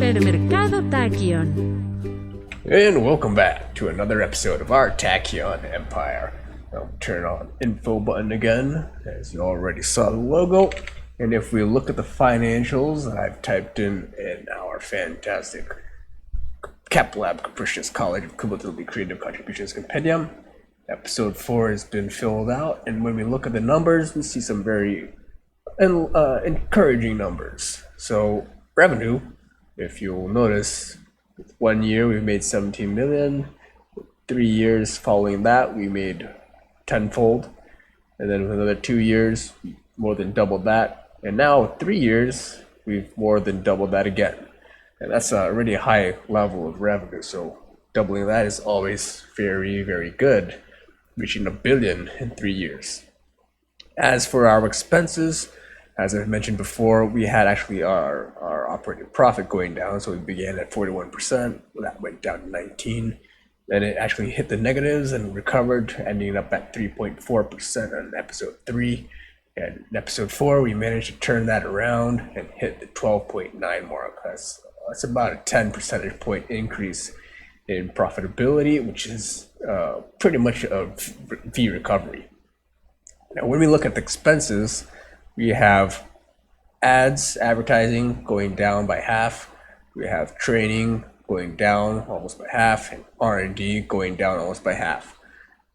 Supermercado Tachyon. And welcome back to another episode of our Tachyon Empire. I'll turn on info button again, as you already saw the logo. And if we look at the financials that I've typed in our fantastic Cap Lab Capricious College of Cumulatively Creative Contributions Compendium, episode 4 has been filled out. And when we look at the numbers, we see some very encouraging numbers. So revenue, if you'll notice, 1 year we made 17 million. 3 years following that we made tenfold, and then with another 2 years we more than doubled that, and now 3 years we've more than doubled that again. And that's a really high level of revenue, so doubling that is always very, very good, reaching $1 billion in 3 years. As for our expenses, as I've mentioned before, we had actually our operating profit going down. So we began at 41%, that went down to 19%. Then it actually hit the negatives and recovered, ending up at 3.4% on episode 3. And in episode 4, we managed to turn that around and hit the 12.9 mark. That's about a 10 percentage point increase in profitability, which is pretty much a V recovery. Now, when we look at the expenses, we have ads, advertising going down by half. We have training going down almost by half, and R&D going down almost by half.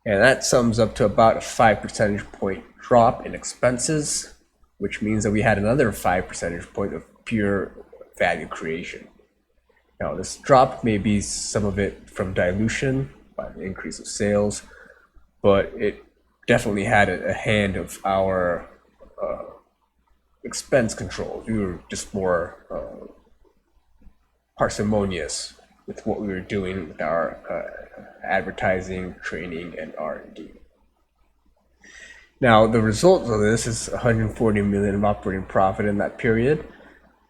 And that sums up to about a 5 percentage point drop in expenses, which means that we had another 5 percentage point of pure value creation. Now, this drop may be some of it from dilution by the increase of sales, but it definitely had a hand of our expense control. We were just more parsimonious with what we were doing with our advertising, training, and R&D. Now, the result of this is 140 million of operating profit in that period.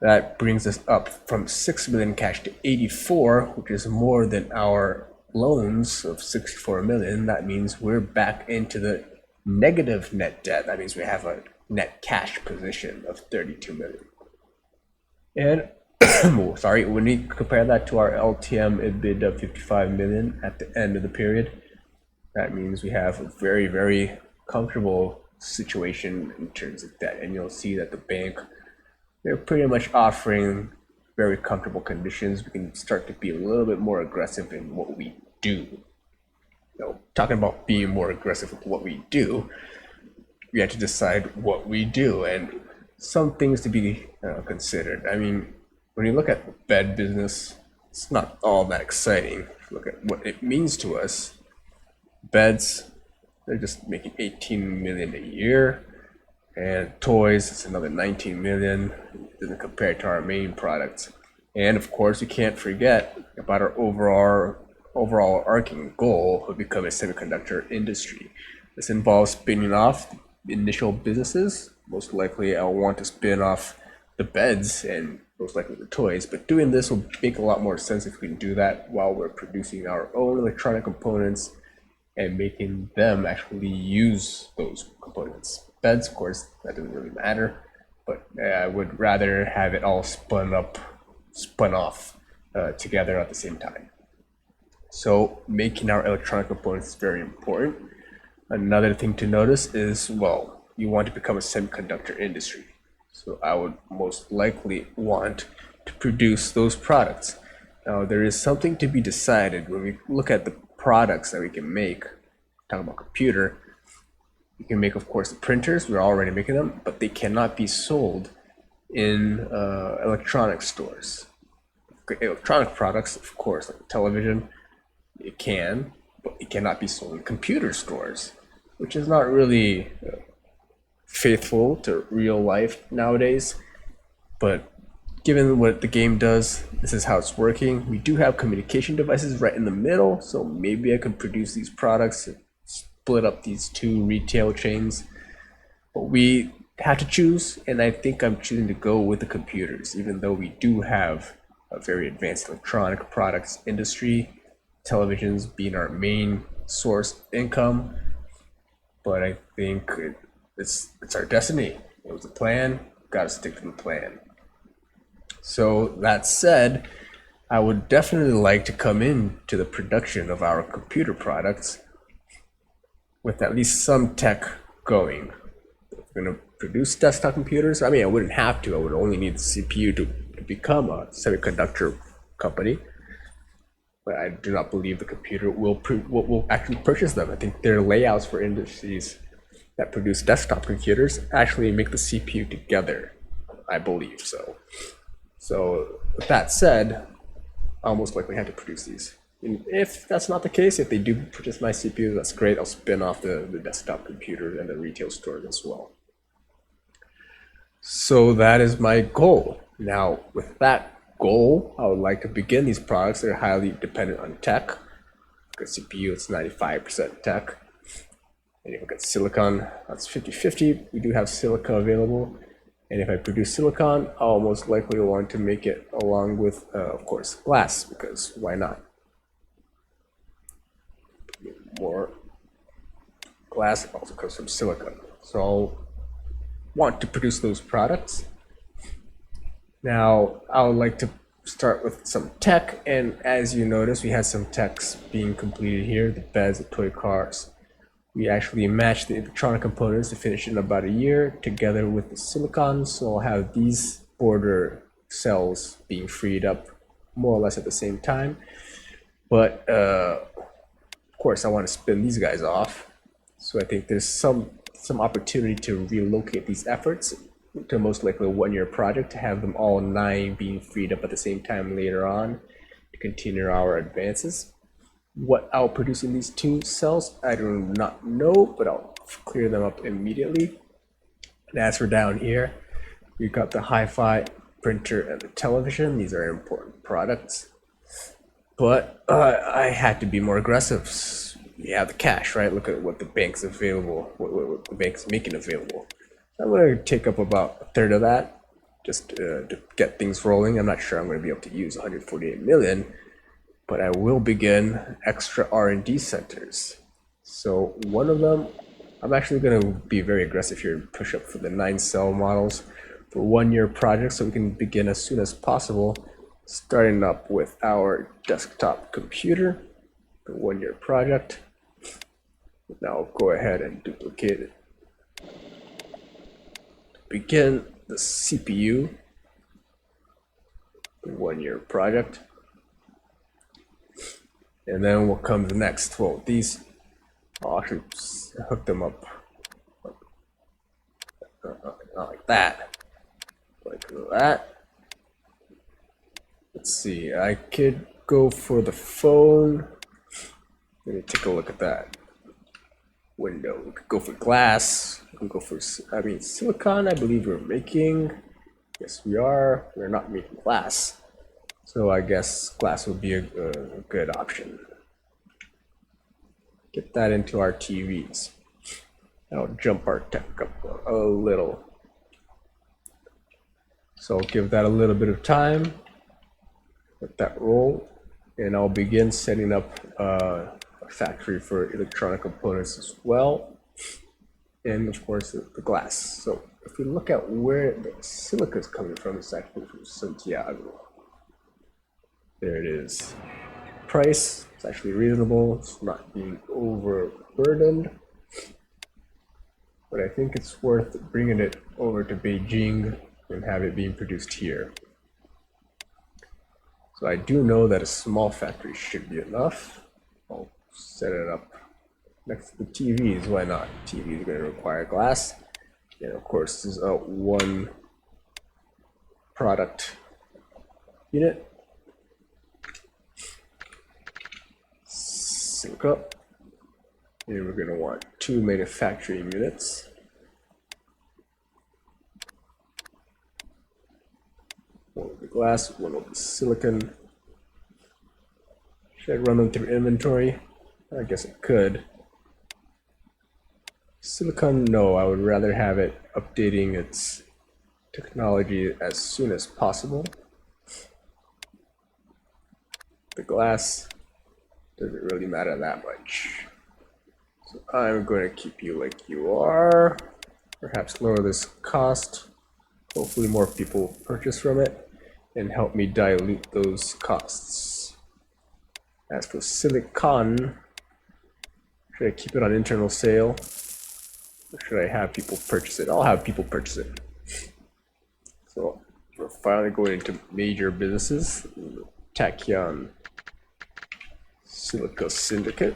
That brings us up from 6 million cash to 84, which is more than our loans of 64 million. That means we're back into the negative net debt. That means we have a net cash position of 32 million. And when we compare that to our LTM EBITDA of 55 million at the end of the period, that means we have a very, very comfortable situation in terms of debt. And you'll see that the bank, they're pretty much offering very comfortable conditions. We can start to be a little bit more aggressive in what we do. Talking about being more aggressive with what we do, we have to decide what we do, and some things to be considered. I mean, when you look at the bed business, it's not all that exciting. If you look at what it means to us, beds, they're just making 18 million a year, and toys, it's another 19 million. It doesn't compare to our main products. And of course, we can't forget about our overall arcing goal of becoming a semiconductor industry. This involves spinning off initial businesses. Most likely I'll want to spin off the beds and most likely the toys, but doing this will make a lot more sense if we can do that while we're producing our own electronic components and making them actually use those components. Beds, of course, that doesn't really matter, but I would rather have it all spun off together at the same time. So making our electronic components is very important. Another thing to notice is, you want to become a semiconductor industry. So I would most likely want to produce those products. Now, there is something to be decided when we look at the products that we can make. Talking about computer, we can make, of course, the printers. We're already making them, but they cannot be sold in electronic stores. Electronic products, of course, like television, it can, but it cannot be sold in computer stores, which is not really faithful to real life nowadays. But given what the game does, this is how it's working. We do have communication devices right in the middle, so maybe I could produce these products and split up these two retail chains. But we have to choose, and I think I'm choosing to go with the computers, even though we do have a very advanced electronic products industry, televisions being our main source of income. But I think it's our destiny. It was a plan, gotta stick to the plan. So that said, I would definitely like to come into the production of our computer products with at least some tech going. If we're going to produce desktop computers, I mean, I wouldn't have to. I would only need the CPU to become a semiconductor company. But I do not believe the computer will actually purchase them. I think their layouts for industries that produce desktop computers actually make the CPU together. I believe so. So with that said, I'll most likely have to produce these. And if that's not the case, if they do purchase my CPU, that's great. I'll spin off the desktop computer and the retail stores as well. So that is my goal. Now, with that goal, I would like to begin these products that are highly dependent on tech. Look at CPU, it's 95% tech. And if you look at silicon, that's 50-50. We do have silicon available. And if I produce silicon, I'll most likely want to make it along with, of course, glass, because why not? More glass also comes from silicon. So I'll want to produce those products. Now, I would like to start with some tech, and as you notice, we had some techs being completed here, the beds, the toy cars. We actually matched the electronic components to finish in about a year together with the silicon, so I'll have these border cells being freed up more or less at the same time. But of course, I want to spin these guys off, so I think there's some opportunity to relocate these efforts to most likely a one-year project, to have them all 9 being freed up at the same time later on to continue our advances. What I'll produce in these 2 cells, I do not know, but I'll clear them up immediately. And as for down here, we've got the hi-fi printer and the television. These are important products. But I had to be more aggressive. We have the cash, right? Look at what the bank's available, what the bank's making available. I'm going to take up about a third of that just to get things rolling. I'm not sure I'm going to be able to use 148 million, but I will begin extra R&D centers. So one of them, I'm actually going to be very aggressive here and push up for the 9 cell models for 1-year projects, so we can begin as soon as possible, starting up with our desktop computer, the 1-year project. Now I'll go ahead and duplicate it. Begin the CPU, the 1-year project. And then what comes next? Well, these, I'll actually hook them up not like that, like that. Let's see, I could go for the phone. Let me take a look at that window. We could go for glass. We can go for, silicon, I believe we're making. Yes, we are. We're not making glass. So I guess glass would be a good option. Get that into our TVs. That'll jump our tech up a little. So I'll give that a little bit of time. Let that roll. And I'll begin setting up a factory for electronic components as well. And of course the glass. So if we look at where the silica is coming from, it's actually from Santiago. There it is. Price, it's actually reasonable. It's not being overburdened. But I think it's worth bringing it over to Beijing and have it being produced here. So I do know that a small factory should be enough. I'll set it up next to the TVs. Why not? TVs are going to require glass. And of course, this is a 1 product unit. Sync up. And we're going to want 2 manufacturing units. One will be glass, one will be silicon. Should I run them through inventory? I guess I could. Silicon, no, I would rather have it updating its technology as soon as possible. The glass doesn't really matter that much. So I'm going to keep you like you are. Perhaps lower this cost. Hopefully more people purchase from it. and help me dilute those costs. As for silicon, should I keep it on internal sale? Or should I have people purchase it? I'll have people purchase it. So we're finally going into major businesses. Tachyon Silica Syndicate.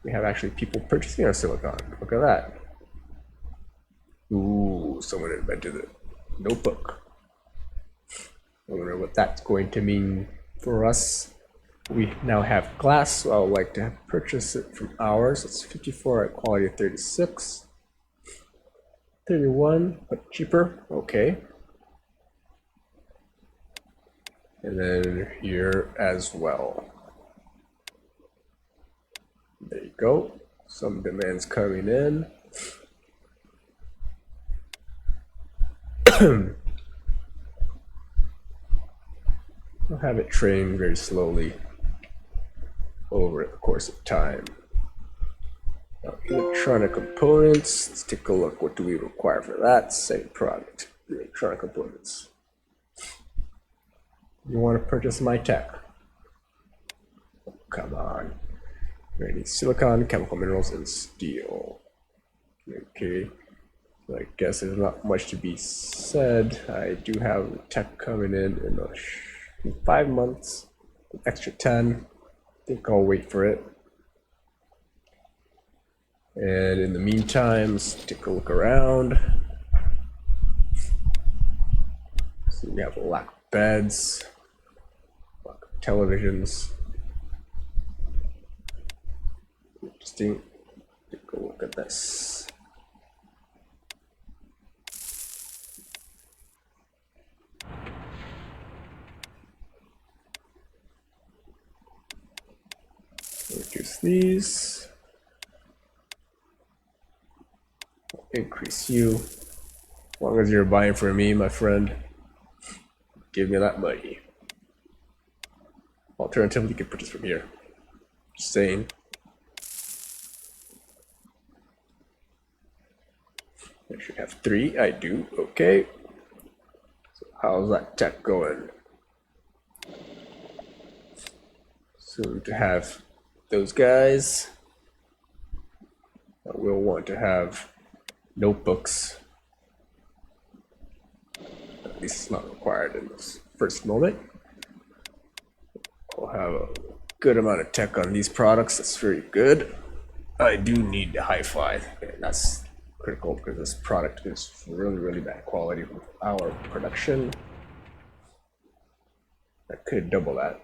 We have actually people purchasing our silicon. Look at that. Ooh, someone invented a notebook. I wonder what that's going to mean for us. We now have glass, so I would like to purchase it from ours. It's 54 at quality of 36. 31, but cheaper. Okay. And then here as well. There you go. Some demand's coming in. I'll have it train very slowly over the course of time. Now, electronic components. Let's take a look. What do we require for that? Same product. Electronic components. You want to purchase my tech? Oh, come on. We need silicon, chemical minerals, and steel. Okay. So I guess there's not much to be said. I do have tech coming in 5 months, an extra 10. I think I'll wait for it. And in the meantime, let's take a look around. So we have a lack of beds, lack of televisions. Interesting. Take a look at this. Reduce these. Increase you. As long as you're buying from me, my friend, give me that money. Alternatively, you can purchase from here. Just saying. I should have 3. I do. Okay. So how's that tech going? So to have those guys, we'll want to have notebooks. At least it's not required in this first moment. We'll have a good amount of tech on these products. That's very good. I do need the hi-fi. That's critical because this product is really bad quality with our production. I could double that.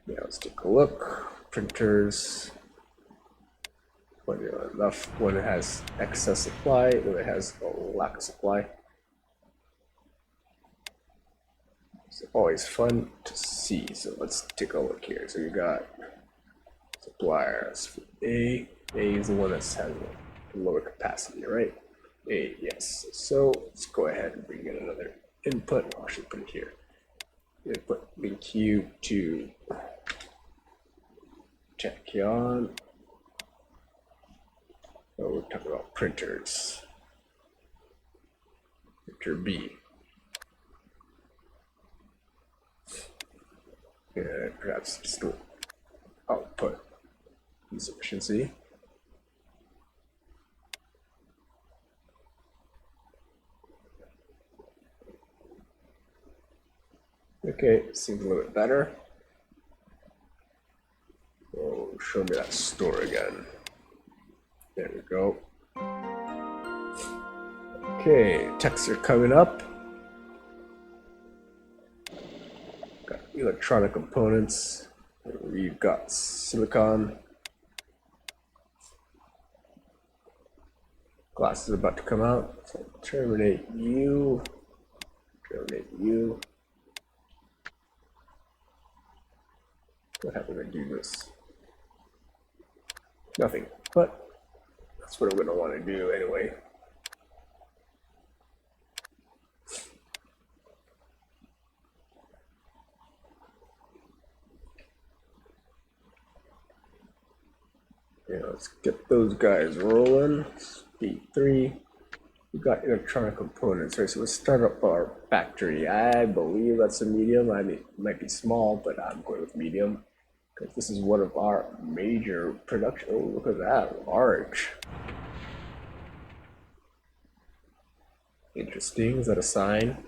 Yeah, let's take a look. Printers. When enough, when it has excess supply, when it has a lack of supply. It's always fun to see. So let's take a look here. So you got suppliers. A is the one that has a lower capacity, right? A, yes. So let's go ahead and bring in another input. I should put it here. Input link you to Tachyon. Oh, we're talking about printers. Printer B. And perhaps just do output insufficiency. Okay, seems a little bit better. Oh, show me that store again. There we go. Okay, texts are coming up. Got electronic components. We've got silicon. Glass is about to come out. So terminate you. Terminate you. What happened when I do this? Nothing, but that's what I'm going to want to do anyway. Yeah, let's get those guys rolling. Speed 3. We got electronic components, right? So let's start up our factory. I believe that's a medium. I mean, it might be small, but I'm going with medium because this is one of our major production. Oh, look at that, large. Interesting. Is that a sign?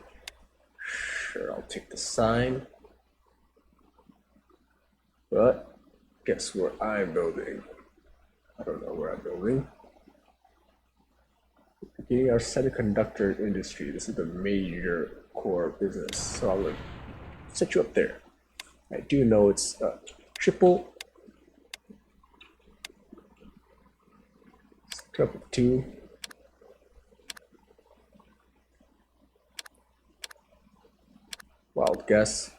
Sure, I'll take the sign. But guess where I'm building? I don't know where I'm building. Okay, our semiconductor industry. This is the major core business. So I'm gonna set you up there. I do know it's triple. Triple two. Wild guess.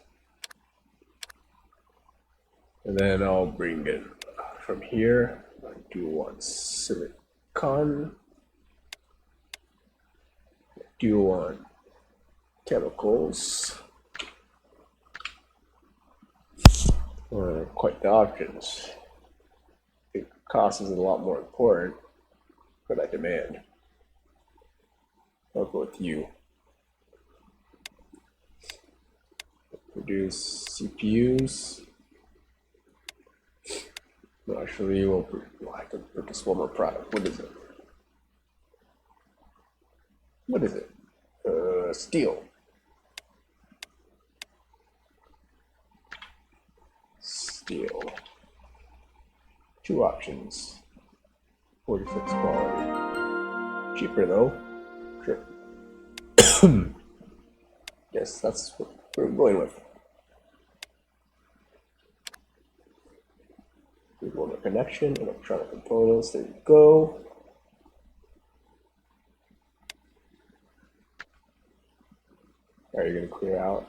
And then I'll bring it from here. I do want silicon. Do want chemicals. Quite the options. I think cost is a lot more important for that demand. I'll go with you. Produce CPUs. No, actually, we'll have to produce one more product. What is it? What is it? Steel. Steel. Two options. 46 quality. Cheaper though. Sure. Yes, that's what we're going with. We want a connection, electronic components. There you go. Are you going to clear out?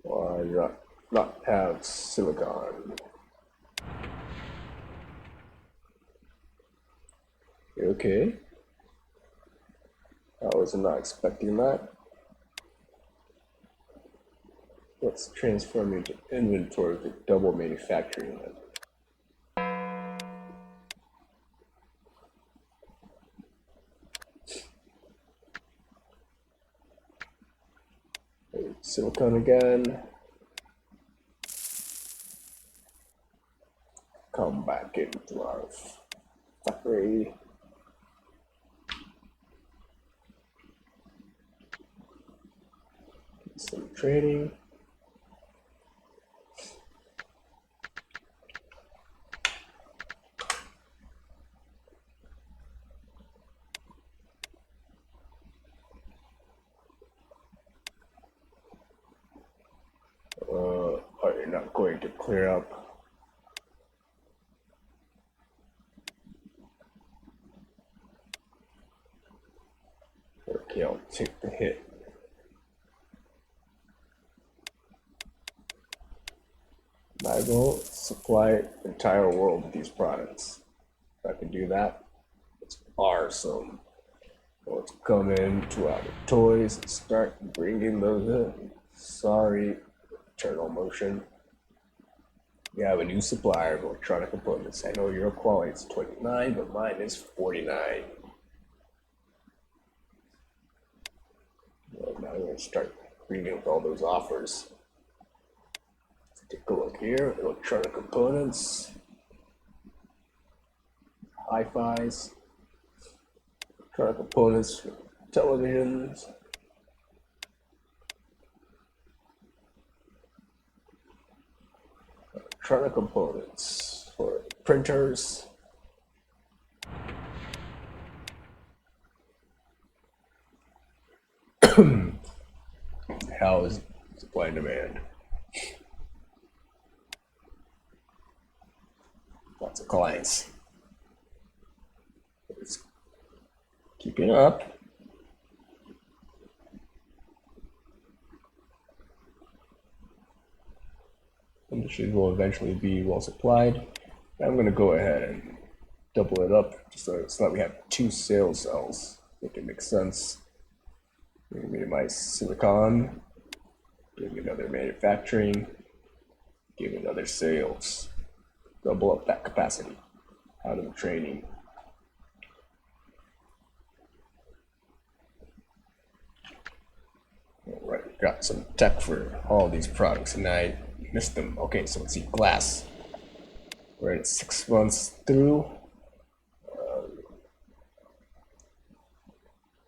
Why not have silicon? Okay. I was not expecting that. Let's transform into inventory with double manufacturing. Silicon again. Come back into our factory. Some trading. Are you not going to clear up? Okay, I'll take the hit. I will supply the entire world with these products. If I can do that, it's awesome. Let's come into our toys and start bringing those in. Sorry, internal motion. We have a new supplier of electronic components. I know your quality is 29, but mine is 49. Well, now we're going to start bringing with all those offers. Let's take a look here. Electronic components, hi-fis, electronic components for televisions. Electronic components for printers. How is supply and demand? Lots of clients. It's keeping up. Industries will eventually be well supplied. I'm going to go ahead and double it up just so that we have two sales cells. Make it make sense. Minimize silicon, give me another manufacturing, give me another sales. Double up that capacity. Out of the training. got some tech for all these products and I missed them. Okay, so let's see, glass. We're at 6 months through.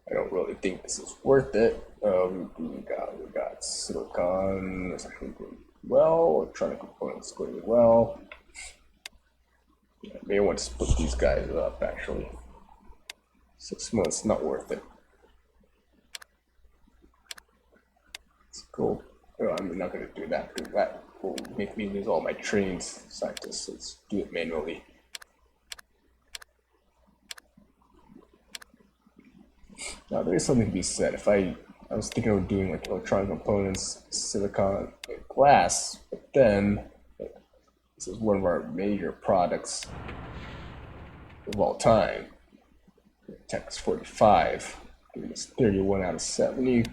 I don't really think this is worth it. We got silicon, it's actually going well, electronic components going well. I may want to split these guys up actually. 6 months, not worth it. Let's go. Oh, I'm not going to do that because that will make me lose all my trained scientists. Let's do it manually. Now there is something to be said. If I was thinking of doing like electronic components, silicon, and glass, but then this is one of our major products of all time. Tech is 45, giving us 31 out of 70,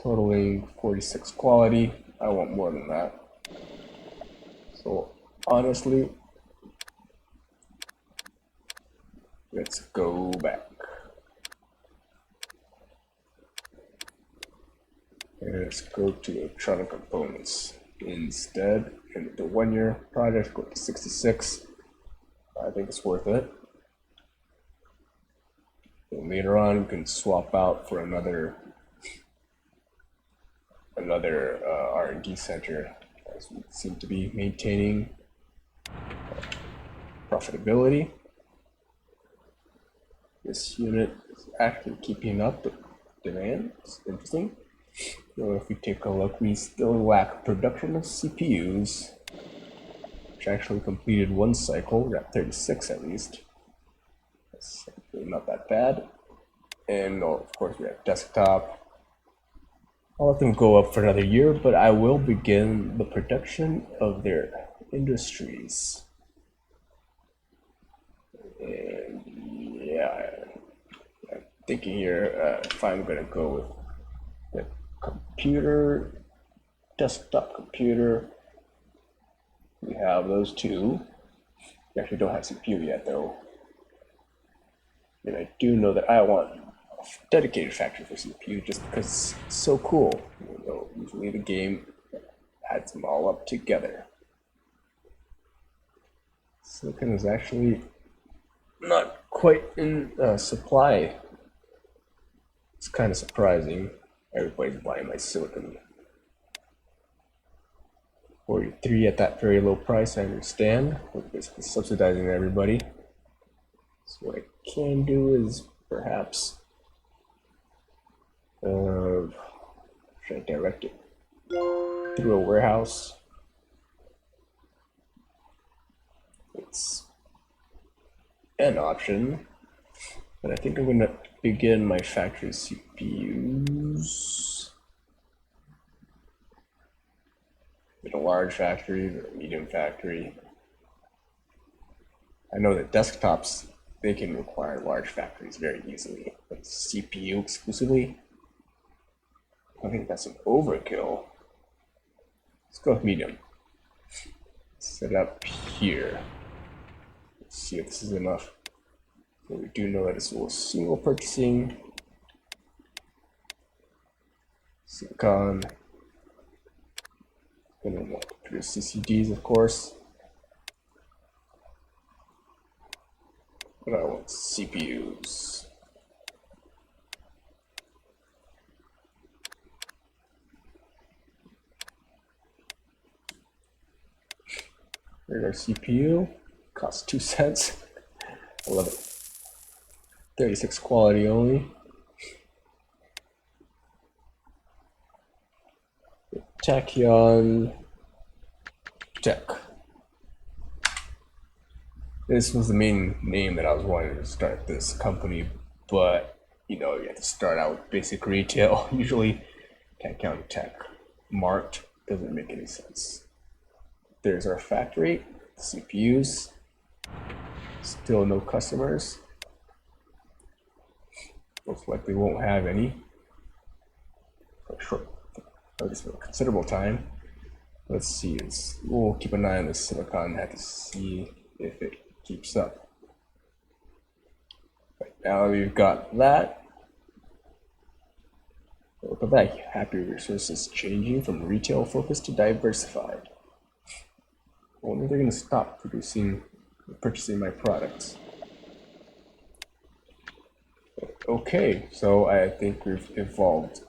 totaling 46 quality. I want more than that. So honestly, let's go back. And let's go to electronic components instead. And the 1 year project, go to 66. I think it's worth it. And later on, we can swap out for another R&D center, as we seem to be maintaining profitability. This unit is actually keeping up with demand. It's interesting. So if we take a look, we still lack production of CPUs, which actually completed one cycle. We're at 36 at least. That's not that bad. And of course, we have desktop. I'll let them go up for another year, but I will begin the production of their industries. And yeah, I'm thinking here if I'm going to go with the computer, desktop computer, we have those two. We actually don't have CPU yet though. And I do know that I want a dedicated factory for CPU just because it's so cool. You know, usually the game adds them all up together. Silicon is actually not quite in supply. It's kind of surprising. Everybody's buying my silicon. 43 at that very low price, I understand. We're basically subsidizing everybody. So what I can do is perhaps should I direct it through a warehouse? It's an option, but I think I'm going to begin my factory CPUs in a large factory or a medium factory. I know that desktops, they can require large factories very easily, but CPU exclusively, I think that's an overkill. Let's go with medium. Set up here. Let's see if this is enough. So we do know that it's a single purchasing. Silicon. Gonna want to produce CCDs, of course. But I want CPUs. Here's our CPU. Costs 2 cents. I love it. 36 quality only. Tachyon Tech. This was the main name that I was wanting to start this company, but you know, you have to start out with basic retail. Usually Tachyon Tech marked doesn't make any sense. There's our factory, CPUs, still no customers. Most likely won't have any for at least for a considerable time. Let's see, we'll keep an eye on this silicon, have to see if it keeps up. Right now we've got that. Look at that, happy resources changing from retail focused to diversified. I wonder if they're going to stop purchasing my products. Okay, so I think we've evolved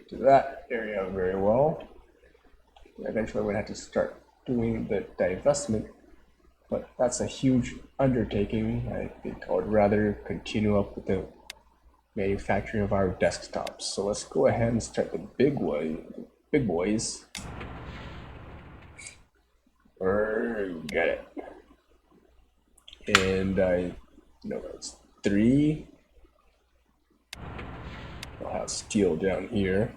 to that area very well. Eventually, we're going to have to start doing the divestment, but that's a huge undertaking. I think I would rather continue up with the manufacturing of our desktops. So let's go ahead and start the big boys. Get it. And I know that's 3. I'll have steel down here.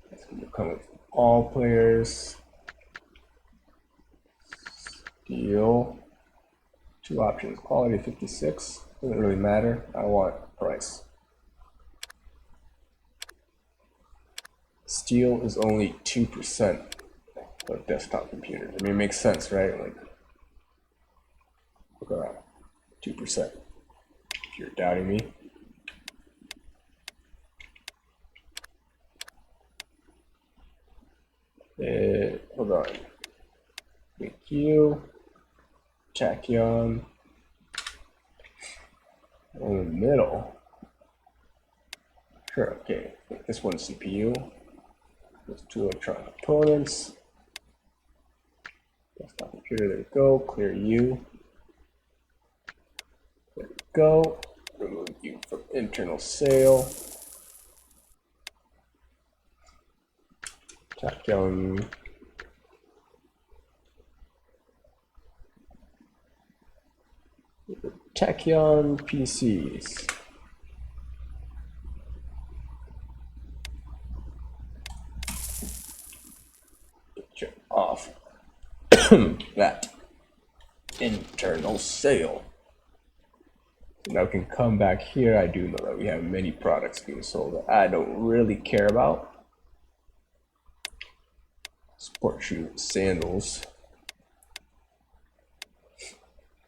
That's going to come with all players. Steel. 2 options. Quality 56. Doesn't really matter. I want price. Steel is only 2% of desktop computers. I mean, it makes sense, right? Like, look around. 2%. If you're doubting me. Hold on. Thank you. Tachyon. In the middle. Sure, okay. This one's CPU. There's 2 electronic components. Desktop computer, there we go. Clear U. There we go. Remove U from internal sale. Tachyon. Tachyon PCs. Get off that internal sale. Now we can come back here. I do know that we have many products being sold that I don't really care about. Sport shoe sandals.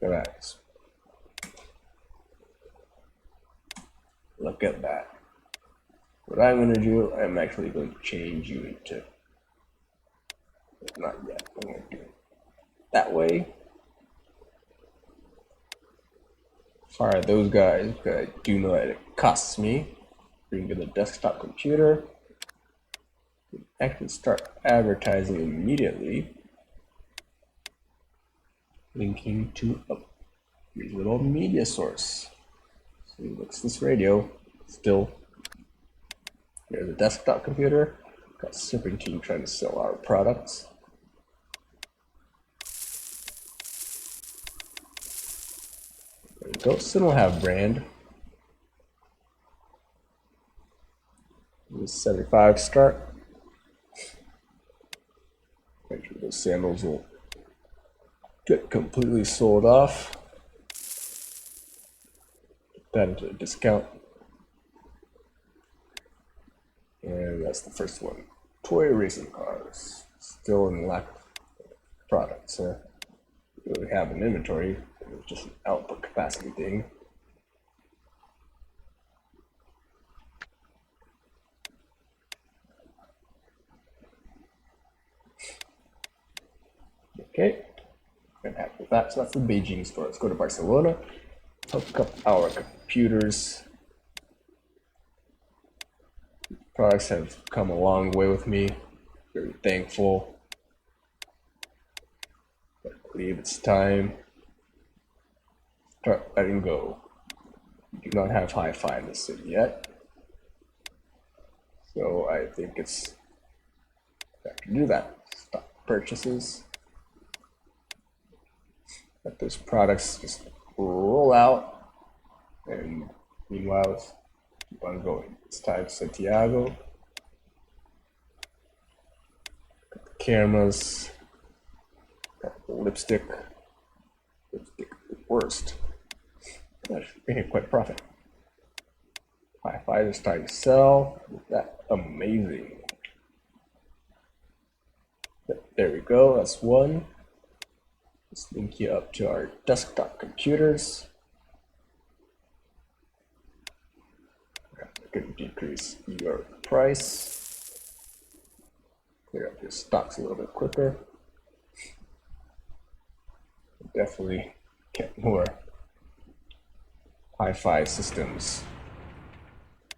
Look at that. Look at that. What I'm going to do, I'm actually going to change you into, not yet, I'm going to do it that way. Fire those guys, because I do know that it costs me. Bring to the desktop computer. Actually start advertising immediately. Linking to a little media source. So what's this radio? Still, here's a desktop computer. Got Serpentine trying to sell our products. There we go. Still don't have brand. This 75 start. Make sure those sandals will get completely sold off. Put that into a discount. And that's the first one. Toy racing cars. Still in lack of products. We really have an inventory. It's just an output capacity thing. Okay, I'm happy with that. So that's the Beijing store. Let's go to Barcelona. Hook up our computers. Products have come a long way with me. Very thankful. But I believe it's time. Start letting go. We do not have hi-fi in this city yet. So I think it's time to do that. Stop purchases. Let those products just roll out, and meanwhile, let's keep on going. It's time Santiago. Got the cameras. Got the lipstick. Lipstick worst. That should make it quite a profit. Hi-Fi is starting to sell. That amazing. There we go. That's one. Let's link you up to our desktop computers. We're going to decrease your price, clear up your stocks a little bit quicker. Definitely get more hi-fi systems.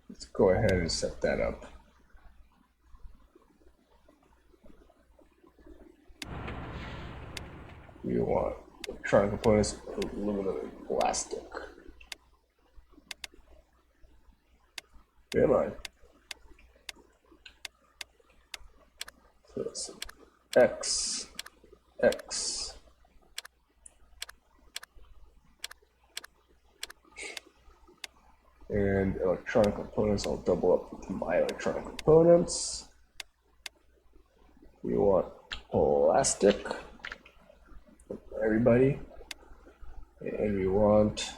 Let's go ahead and set that up. We want electronic components, aluminum and plastic. Come on. So that's X, X. And electronic components, I'll double up with my electronic components. We want plastic, everybody, and we want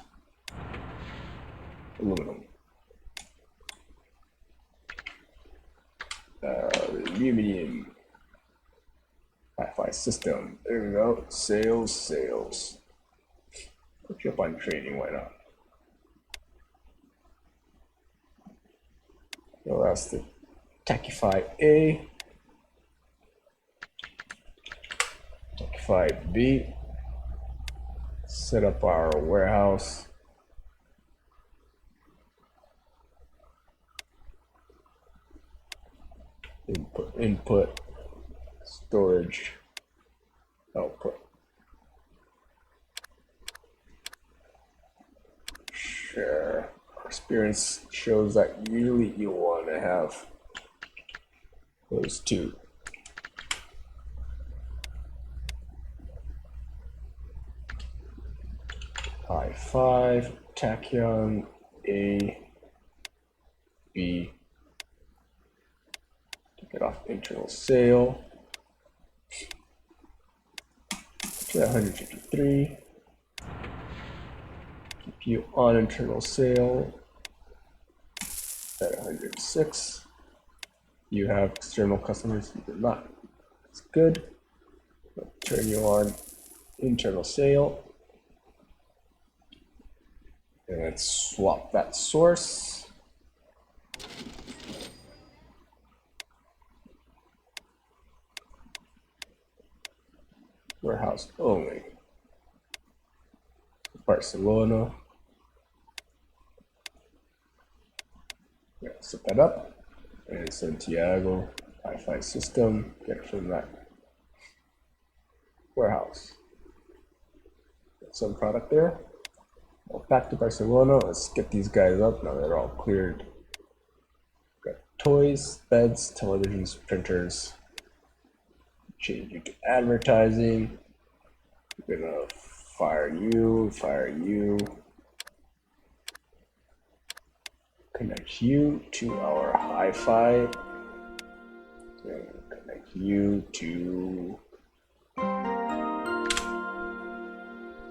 aluminum. Aluminum. Hi-fi system. There we go. Sales, sales. Put you up on trading, why not? So that's the Tachyon A. Tachyon B. Set up our warehouse. Input, storage, output. Share. Experience shows that usually you want to have those two. I5, Tachyon A, B. Get off internal sale to 153. Keep you on internal sale at 106. You have external customers, you do not. It's good. I'll turn you on internal sale and swap that source. Warehouse only. Barcelona. Yeah, set that up. And Santiago, Wi-Fi system, get it from that warehouse. Got some product there. Well, back to Barcelona. Let's get these guys up. Now they're all cleared. Got toys, beds, televisions, printers. Change it to advertising. We're gonna fire you, connect you to our hi-fi, and connect you to,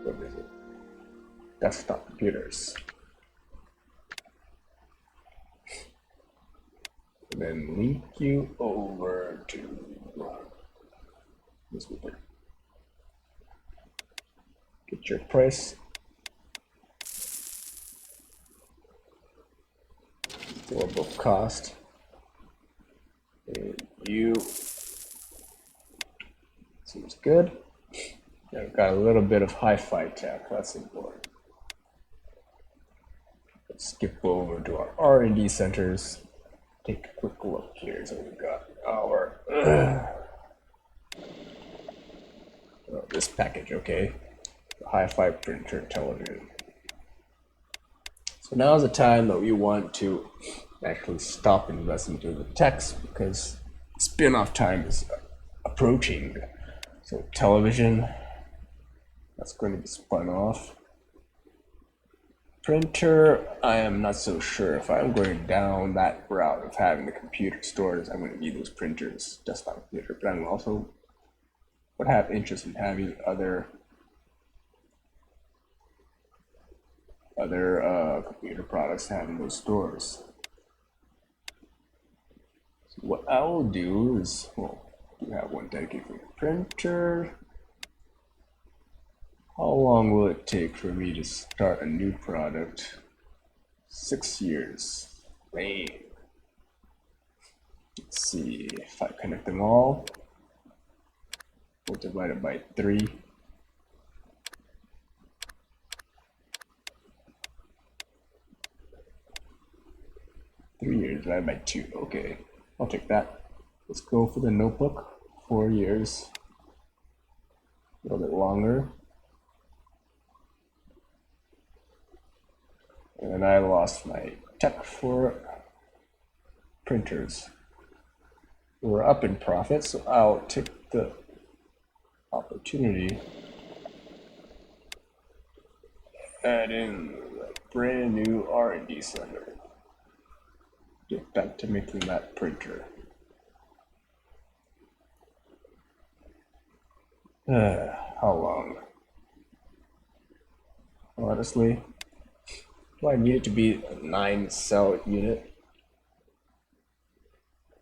what is it, desktop computers. And then link you over to this one. Get your price. Still above cost. And you. Seems good. Yeah, I've got a little bit of hi-fi tech. That's important. Let's skip over to our R&D centers. Take a quick look here. So we've got our this package, okay. Hi-fi printer television. So now is the time that we want to actually stop investing into the techs because spin-off time is approaching. So television, that's going to be spun off. Printer, I am not so sure. If I'm going down that route of having the computer stores, I'm going to need those printers, desktop computer, but I'm also would have interest in having other computer products having those stores. So what I will do is, well, we have one dedicated printer. How long will it take for me to start a new product? 6 years. Man. Let's see, if I connect them all, we'll divide it by 3. 3 years divided by 2. Okay, I'll take that. Let's go for the notebook. 4 years. A little bit longer. And then I lost my tech for printers. We're up in profit, so I'll take the opportunity. Add in a brand new R&D center. Get back to making that printer. How long? Honestly, do I need it to be a 9-cell unit?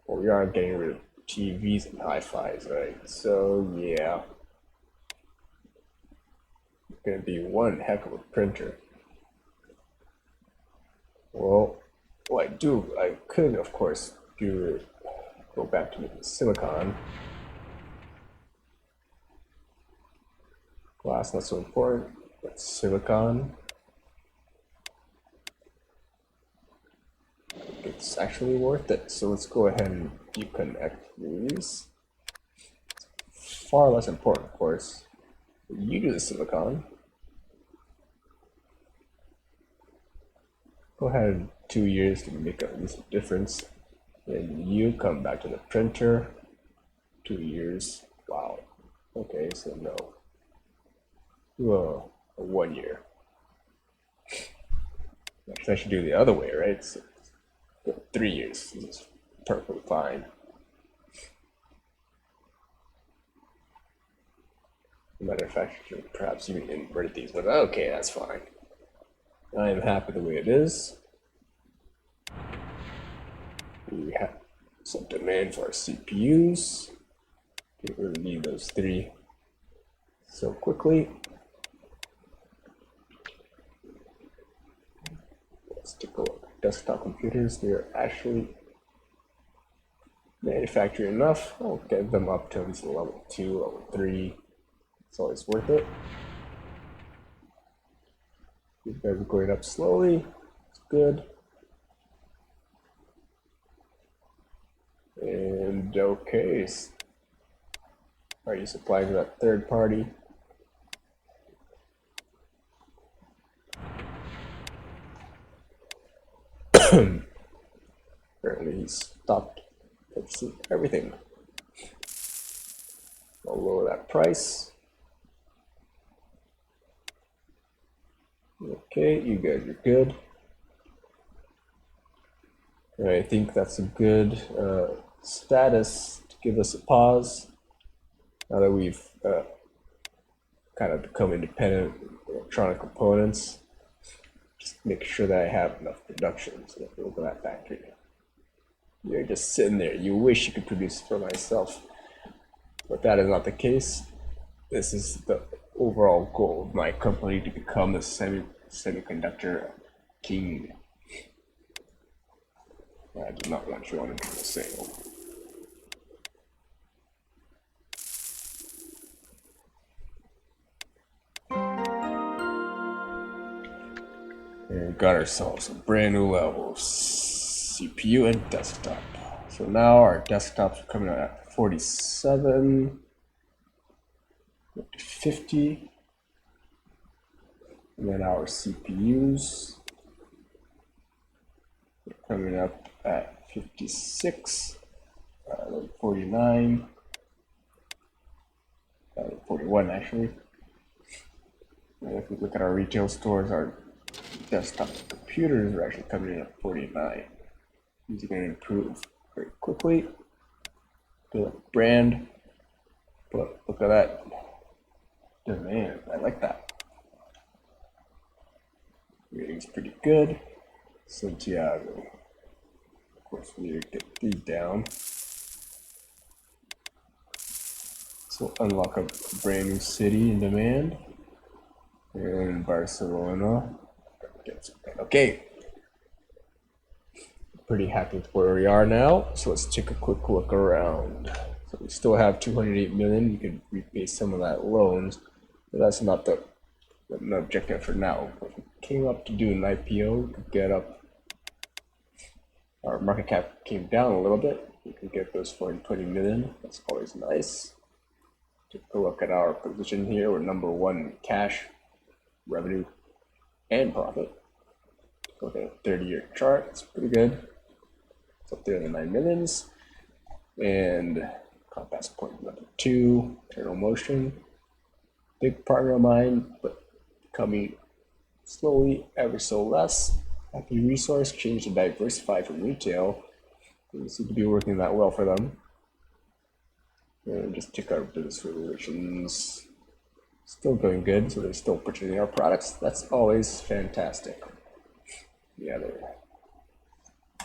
Well, we are getting rid of TVs and hi-fis, right? So yeah, it's gonna be one heck of a printer. Well, I could of course go back to making silicon. Glass not so important, but silicon. It's actually worth it. So let's go ahead and deconnect these. Far less important, of course. You do the silicon. Go ahead, 2 years to make at least a difference. Then you come back to the printer. 2 years. Wow. Okay, so no. Whoa, 1 year. Actually, I should do the other way, right? So 3 years. This is perfectly fine. Matter of fact, I should perhaps even invert these, but okay, that's fine. I am happy the way it is. We have some demand for our CPUs. We really need those 3 so quickly. Let's take a look. Desktop computers, they're actually manufacturing enough. I'll get them up to at least level 2, level 3. It's always worth it. These guys are going up slowly. It's good. And okay. Are you supplying to that third party? Apparently he stopped everything. I'll lower that price. Okay, you guys are good. And I think that's a good status to give us a pause. Now that we've kind of become independent electronic components, just make sure that I have enough production. So look at that factory. You're just sitting there. You wish you could produce for myself, but that is not the case. This is the overall goal of my company, to become the semiconductor king. I do not want you on the sale. And we got ourselves a brand new level of CPU and desktop. So now our desktops are coming out at 47, 50, and then our CPUs are coming up at 56, 49, 41 actually. And if we look at our retail stores, our desktop computers are actually coming in at 49. These are going to improve very quickly. Build up a brand, but look at that demand. I like that. Rating's pretty good. Santiago. Of course, we need to get these down. So unlock a brand new city in demand. in Barcelona. Okay, pretty happy with where we are now. So let's take a quick look around. So we still have 208 million. You can repay some of that loans, but that's not the objective for now. If we came up to do an IPO, we could get up. Our market cap came down a little bit. We can get those 420 million. That's always nice. Take a look at our position here. We're number one in cash, revenue, and profit. Look at a 30-year chart. It's pretty good. It's up there in the 9 millions. And compass point number 2, Eternal Motion. Big partner of mine, but coming slowly, ever so less. Happy Resource changed to diversify from retail. Doesn't seem to be working that well for them. And just check our business relations. Still going good, so they're still purchasing our products. That's always fantastic. Yeah,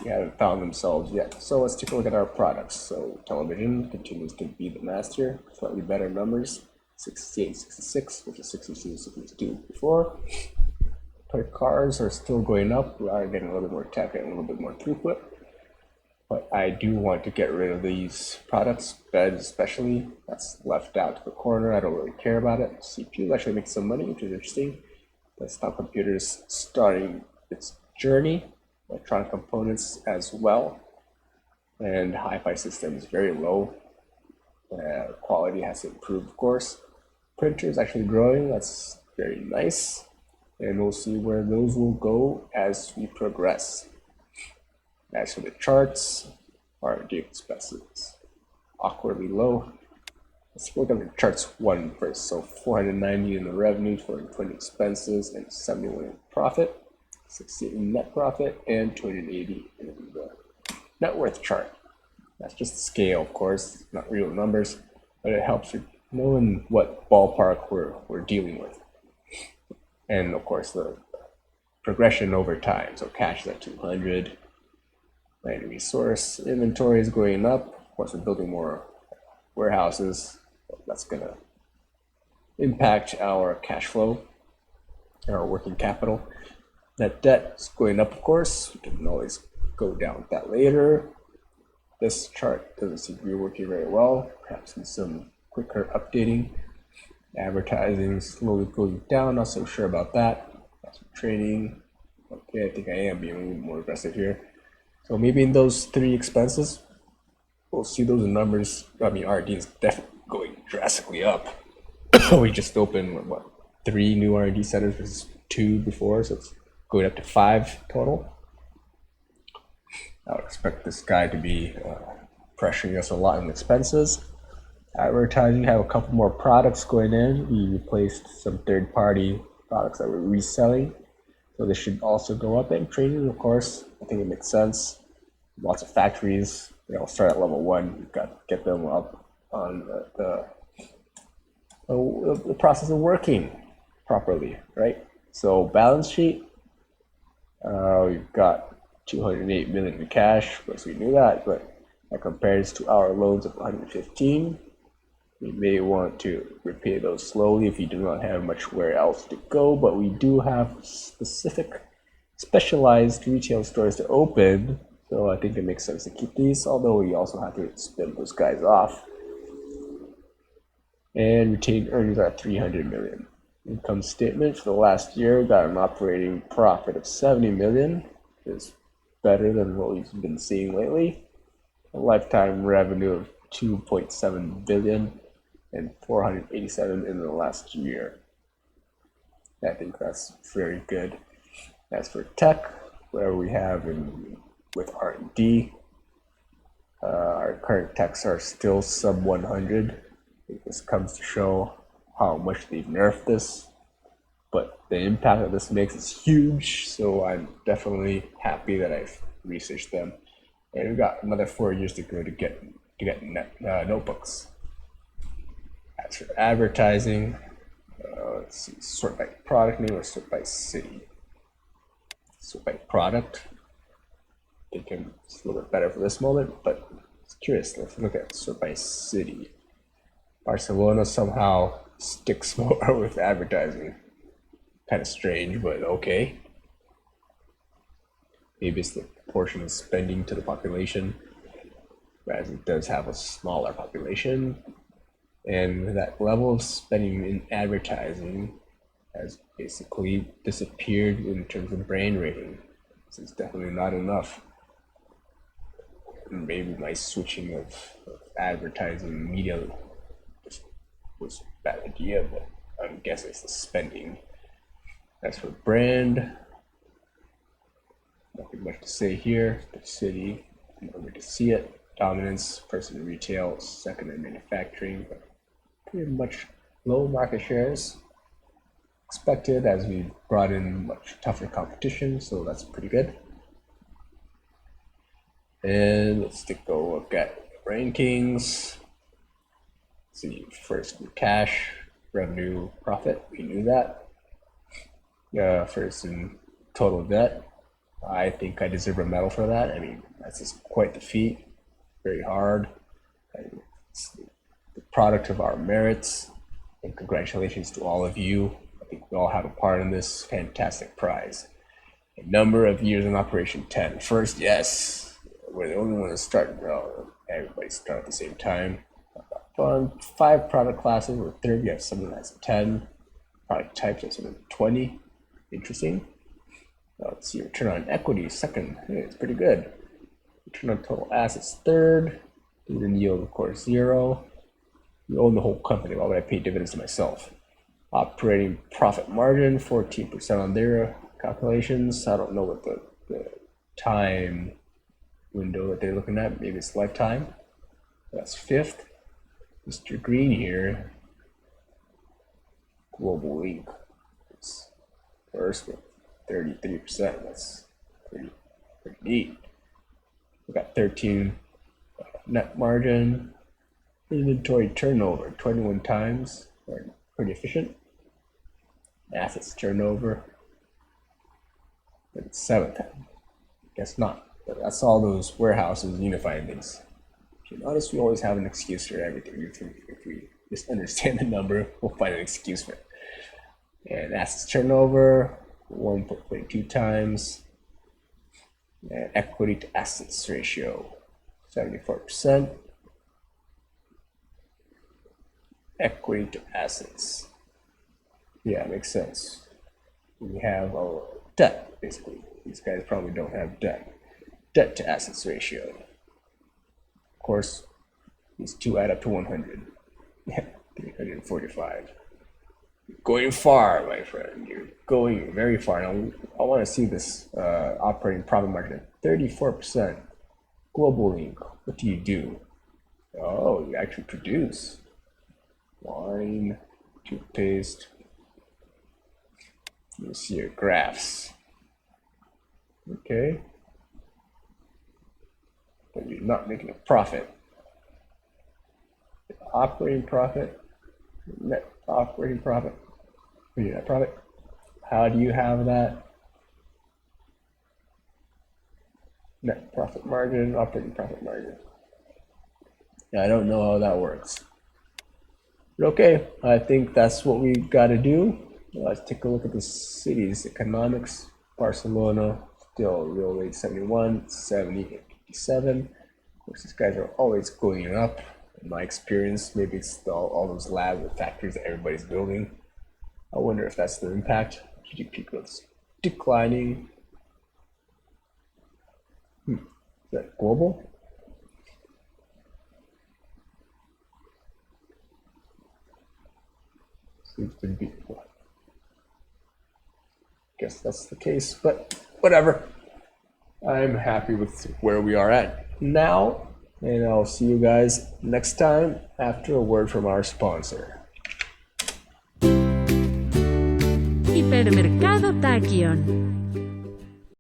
they haven't found themselves yet. So let's take a look at our products. So television continues to be the master, slightly better numbers, 68, 66, which is 62, 62 before. Toy cars are still going up. We are getting a little bit more tech and a little bit more throughput. But I do want to get rid of these products, beds especially. That's left out to the corner. I don't really care about it. CPU actually makes some money, which is interesting. Desktop computers starting its journey. Electronic components as well. And hi-fi systems very low. Quality has improved, of course. Printers actually growing. That's very nice. And we'll see where those will go as we progress. As for the charts, R&D expenses awkwardly low. Let's look at the charts one first. So 490 in the revenue, 420 expenses, and 71 in profit, 60 in net profit, and 280 in the net worth chart. That's just scale, of course, not real numbers, but it helps you knowing what ballpark we're dealing with. And of course, the progression over time. So cash is at 200. Land resource inventory is going up. Of course, we're building more warehouses. That's going to impact our cash flow, our working capital. Net debt is going up, of course. We can always go down with that later. This chart doesn't seem to be working very well. Perhaps need some quicker updating. Advertising slowly going down. Not so sure about that. That's trading. Okay, I think I am being a little more aggressive here. So maybe in those 3 expenses, we'll see those numbers. I mean, R&D is definitely going drastically up. We just opened, 3 new R&D centers versus 2 before, so it's going up to 5 total. I would expect this guy to be pressuring us a lot in expenses. Advertising, have a couple more products going in. We replaced some third-party products that we're reselling. So this should also go up. And trading, of course, I think it makes sense. Lots of factories, start at level 1. You've got to get them up on the process of working properly, right? So balance sheet, we've got 208 million in cash. Of course, we knew that, but that compares to our loans of 115. We may want to repay those slowly if you do not have much where else to go, but we do have specialized retail stores to open, so I think it makes sense to keep these, although we also have to spin those guys off. And retained earnings are 300 million. Income statement for the last year, got an operating profit of 70 million, is better than what we've been seeing lately. A lifetime revenue of 2.7 billion. And 487 in the last year. I think that's very good. As for tech, where we have with R&D, our current techs are still sub 100. I think this comes to show how much they've nerfed this, but the impact that this makes is huge. So I'm definitely happy that I've researched them. And we've got another 4 years to go to get notebooks. As for advertising, let's see, sort by product name or sort by city. Sort by product. I think it's a little bit better for this moment, but it's curious. Let's look at sort by city. Barcelona somehow sticks more with advertising. Kind of strange, but okay. Maybe it's the proportion of spending to the population, whereas it does have a smaller population. And that level of spending in advertising has basically disappeared in terms of brand rating. So it's definitely not enough. Maybe my switching of advertising media just was a bad idea, but I'm guessing it's the spending. As for brand, nothing much to say here. The city, nowhere to see it. Dominance, first in retail, second in manufacturing, but pretty much low market shares. Expected as we brought in much tougher competition, so that's pretty good. And let's take a look at rankings. See, first in cash, revenue, profit, we knew that. First in total debt, I think I deserve a medal for that. I mean, that's just quite the feat, very hard. It's the product of our merits, and congratulations to all of you. I think we all have a part in this fantastic prize. A number of years in operation, 10. First, yes, we're the only one to start. Well, everybody started at the same time. On 5 product classes, we're third. We have something that's 10. Product types, that's something 20. Interesting. Let's see, return on equity, second. Hey, it's pretty good. Return on total assets, third. Dividend yield, of course, 0. We own the whole company. Why would I pay dividends to myself? Operating profit margin, 14% on their calculations. I don't know what the time window that they're looking at. Maybe it's lifetime. That's 5th. Mr. Green here. Global Inc. It's first with 33%. That's pretty neat. We got 13 net margin. Inventory turnover, 21 times. Pretty efficient. Assets turnover. But it's 7th. Guess not. But that's all those warehouses unifying things. If you notice, we always have an excuse for everything. If we misunderstand the number, we'll find an excuse for it. And assets turnover, 1.22 times. And equity to assets ratio, 74%. Equity to assets. Yeah, makes sense. We have our debt, basically. These guys probably don't have debt. Debt to assets ratio. Of course, these two add up to 100. 345. Going far, my friend. You're going very far. Now, I want to see this operating profit margin at 34%. Global Inc. What do you do? Oh, you actually produce wine, toothpaste. You see your graphs. Okay. But you're not making a profit. Operating profit, net operating profit, net profit. How do you have that? Net profit margin, operating profit margin. Yeah, I don't know how that works. But okay, I think that's what we got to do. Let's take a look at the city's economics. Barcelona, still real rate 71, 70, 57. Of course, these guys are always going up. In my experience, maybe it's all those labs and factories that everybody's building. I wonder if that's the impact. GDP growth declining. Is that global? Seems to be. Guess that's the case, but whatever. I'm happy with where we are at now, and I'll see you guys next time after a word from our sponsor. Hipermercado Tachyon.